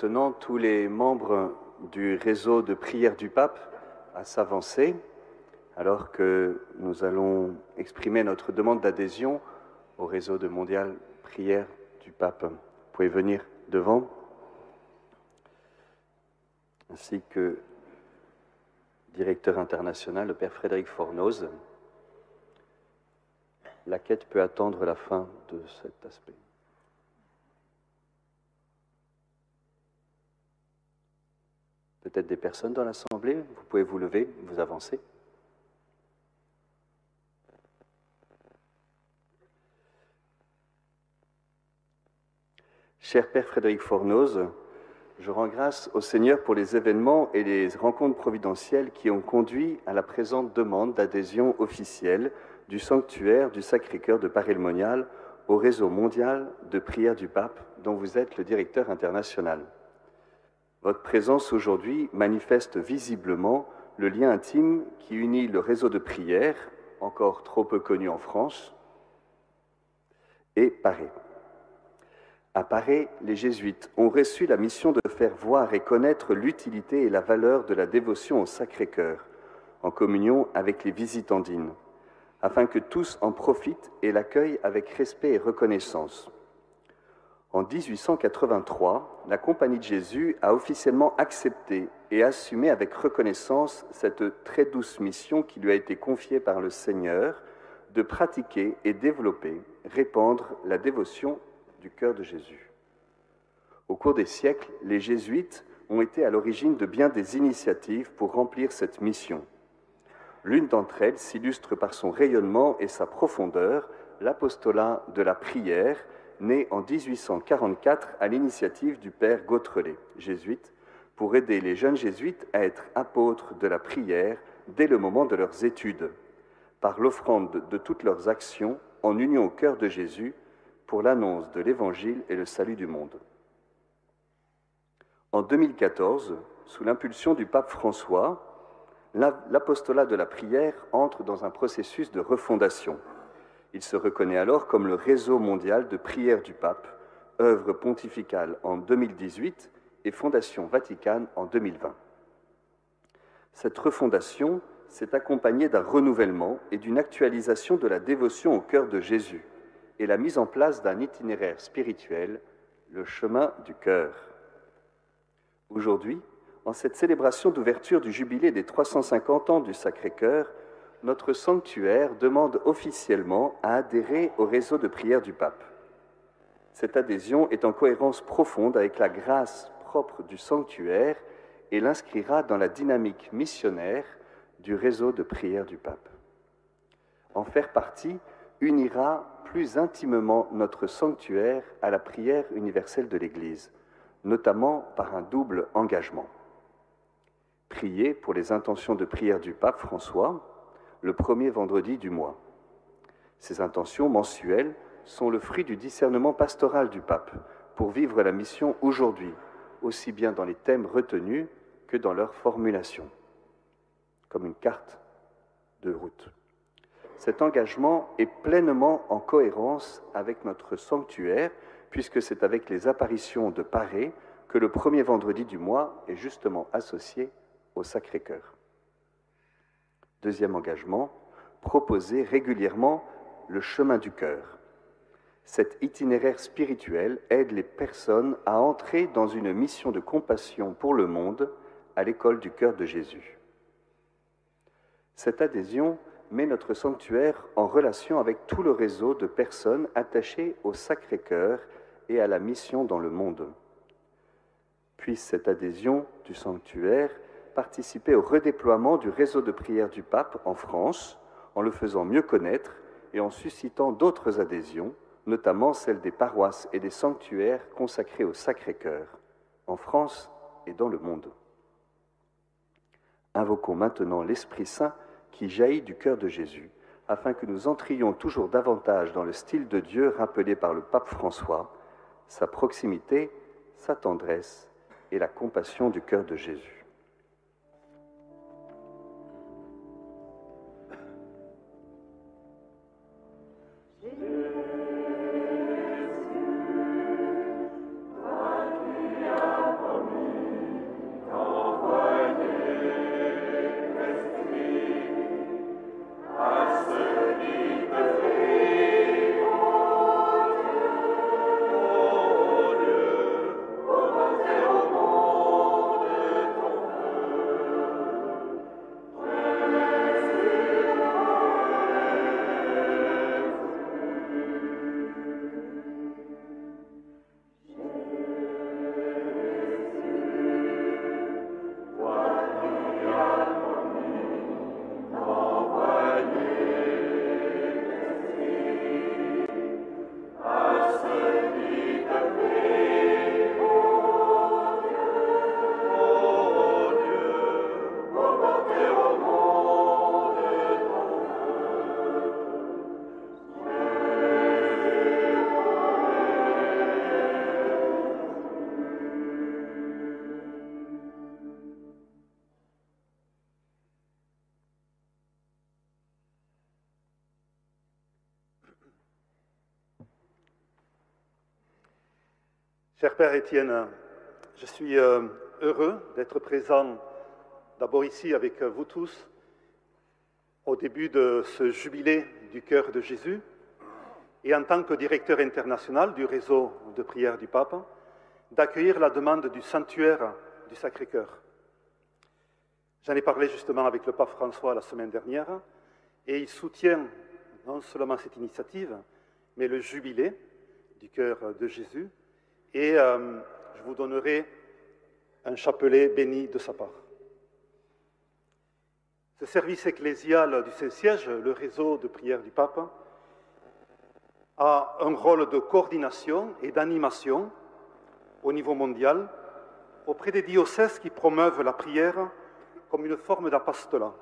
maintenant tous les membres du réseau de prière du pape à s'avancer, alors que nous allons exprimer notre demande d'adhésion au réseau de mondial prière du pape. Vous pouvez venir devant, ainsi que le directeur international, le père Frédéric Fornoz. La quête peut attendre la fin de cet aspect. Peut-être des personnes dans l'Assemblée, vous pouvez vous lever, vous avancer. Cher Père Frédéric Fornoz, je rends grâce au Seigneur pour les événements et les rencontres providentielles qui ont conduit à la présente demande d'adhésion officielle du sanctuaire du Sacré-Cœur de Paray-le-Monial au réseau mondial de prière du pape dont vous êtes le directeur international. Votre présence aujourd'hui manifeste visiblement le lien intime qui unit le réseau de prière, encore trop peu connu en France, et Paray. À Paray, les jésuites ont reçu la mission de faire voir et connaître l'utilité et la valeur de la dévotion au Sacré-Cœur, en communion avec les visitandines, afin que tous en profitent et l'accueillent avec respect et reconnaissance. En 1883, la Compagnie de Jésus a officiellement accepté et assumé avec reconnaissance cette très douce mission qui lui a été confiée par le Seigneur de pratiquer et développer, répandre la dévotion du cœur de Jésus. Au cours des siècles, les jésuites ont été à l'origine de bien des initiatives pour remplir cette mission. L'une d'entre elles s'illustre par son rayonnement et sa profondeur, l'apostolat de la prière, né en 1844 à l'initiative du père Gautrelet, jésuite, pour aider les jeunes jésuites à être apôtres de la prière dès le moment de leurs études, par l'offrande de toutes leurs actions en union au cœur de Jésus pour l'annonce de l'Évangile et le salut du monde. En 2014, sous l'impulsion du pape François, l'apostolat de la prière entre dans un processus de refondation. Il se reconnaît alors comme le réseau mondial de prière du pape, œuvre pontificale en 2018 et fondation Vaticane en 2020. Cette refondation s'est accompagnée d'un renouvellement et d'une actualisation de la dévotion au cœur de Jésus et la mise en place d'un itinéraire spirituel, le chemin du cœur. Aujourd'hui, en cette célébration d'ouverture du jubilé des 350 ans du Sacré-Cœur, notre sanctuaire demande officiellement à adhérer au réseau de prière du pape. Cette adhésion est en cohérence profonde avec la grâce propre du sanctuaire et l'inscrira dans la dynamique missionnaire du réseau de prière du pape. En faire partie unira plus intimement notre sanctuaire à la prière universelle de l'Église, notamment par un double engagement. Prier pour les intentions de prière du pape François, le premier vendredi du mois. Ces intentions mensuelles sont le fruit du discernement pastoral du pape pour vivre la mission aujourd'hui, aussi bien dans les thèmes retenus que dans leur formulation, comme une carte de route. Cet engagement est pleinement en cohérence avec notre sanctuaire, puisque c'est avec les apparitions de Paray que le premier vendredi du mois est justement associé au Sacré-Cœur. Deuxième engagement, proposer régulièrement le chemin du cœur. Cet itinéraire spirituel aide les personnes à entrer dans une mission de compassion pour le monde à l'école du cœur de Jésus. Cette adhésion met notre sanctuaire en relation avec tout le réseau de personnes attachées au Sacré-Cœur et à la mission dans le monde. Puisse cette adhésion du sanctuaire participer au redéploiement du réseau de prière du pape en France, en le faisant mieux connaître et en suscitant d'autres adhésions, notamment celles des paroisses et des sanctuaires consacrés au Sacré-Cœur, en France et dans le monde. Invoquons maintenant l'Esprit Saint qui jaillit du cœur de Jésus, afin que nous entrions toujours davantage dans le style de Dieu rappelé par le pape François, sa proximité, sa tendresse et la compassion du cœur de Jésus. Toi qui as Cher Père Étienne, je suis heureux d'être présent d'abord ici avec vous tous au début de ce jubilé du cœur de Jésus et en tant que directeur international du réseau de prière du Pape, d'accueillir la demande du sanctuaire du Sacré-Cœur. J'en ai parlé justement avec le Pape François la semaine dernière et il soutient non seulement cette initiative, mais le jubilé du cœur de Jésus et je vous donnerai un chapelet béni de sa part. Ce service ecclésial du Saint-Siège, le réseau de prière du Pape, a un rôle de coordination et d'animation au niveau mondial auprès des diocèses qui promeuvent la prière comme une forme d'apostolat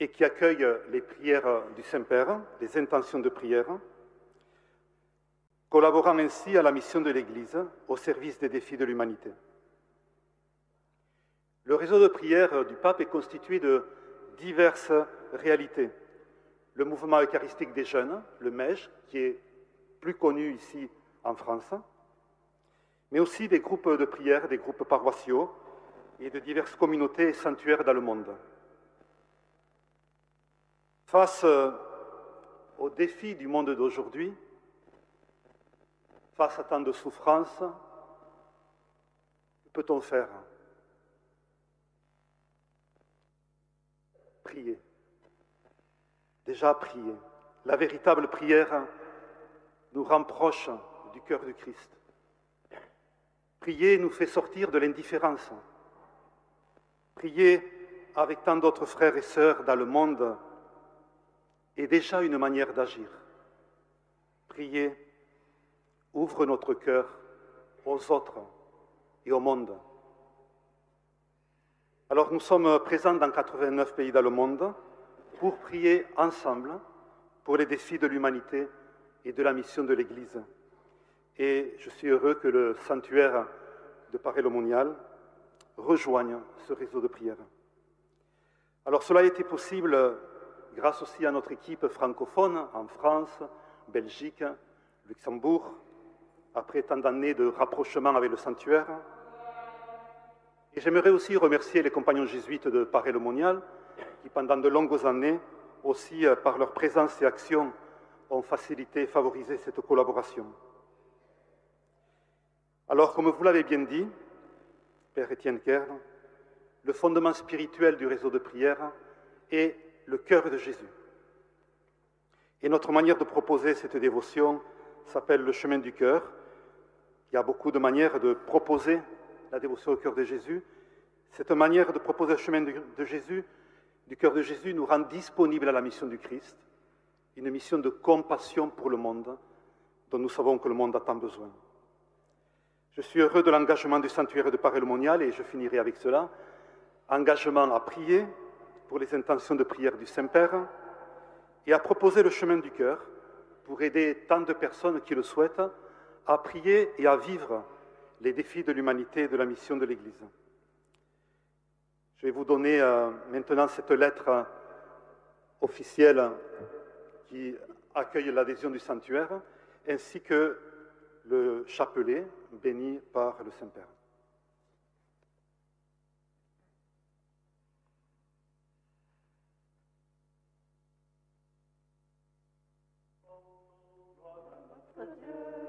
et qui accueillent les prières du Saint-Père, les intentions de prière, collaborant ainsi à la mission de l'Église au service des défis de l'humanité. Le réseau de prière du Pape est constitué de diverses réalités. Le mouvement eucharistique des jeunes, le MEJ, qui est plus connu ici en France, mais aussi des groupes de prière, des groupes paroissiaux et de diverses communautés et sanctuaires dans le monde. Face aux défis du monde d'aujourd'hui, face à tant de souffrances, que peut-on faire? Prier. Déjà prier. La véritable prière nous rend proches du cœur du Christ. Prier nous fait sortir de l'indifférence. Prier avec tant d'autres frères et sœurs dans le monde est déjà une manière d'agir. Prier ouvre notre cœur aux autres et au monde. Alors nous sommes présents dans 89 pays dans le monde pour prier ensemble pour les défis de l'humanité et de la mission de l'Église. Et je suis heureux que le sanctuaire de Paray-le-Monial rejoigne ce réseau de prière. Alors cela a été possible grâce aussi à notre équipe francophone en France, Belgique, Luxembourg, après tant d'années de rapprochement avec le sanctuaire. Et j'aimerais aussi remercier les compagnons jésuites de Paray-le-Monial qui, pendant de longues années, aussi par leur présence et action, ont facilité et favorisé cette collaboration. Alors, comme vous l'avez bien dit, Père Étienne Kern, le fondement spirituel du réseau de prière est le cœur de Jésus. Et notre manière de proposer cette dévotion s'appelle le chemin du cœur. Il y a beaucoup de manières de proposer la dévotion au cœur de Jésus. Cette manière de proposer le chemin de Jésus, du cœur de Jésus, nous rend disponibles à la mission du Christ, une mission de compassion pour le monde, dont nous savons que le monde a tant besoin. Je suis heureux de l'engagement du sanctuaire de Paray-le-Monial et je finirai avec cela. Engagement à prier pour les intentions de prière du Saint-Père et à proposer le chemin du cœur pour aider tant de personnes qui le souhaitent à prier et à vivre les défis de l'humanité et de la mission de l'Église. Je vais vous donner maintenant cette lettre officielle qui accueille l'adhésion du sanctuaire, ainsi que le chapelet béni par le Saint-Père. Dieu,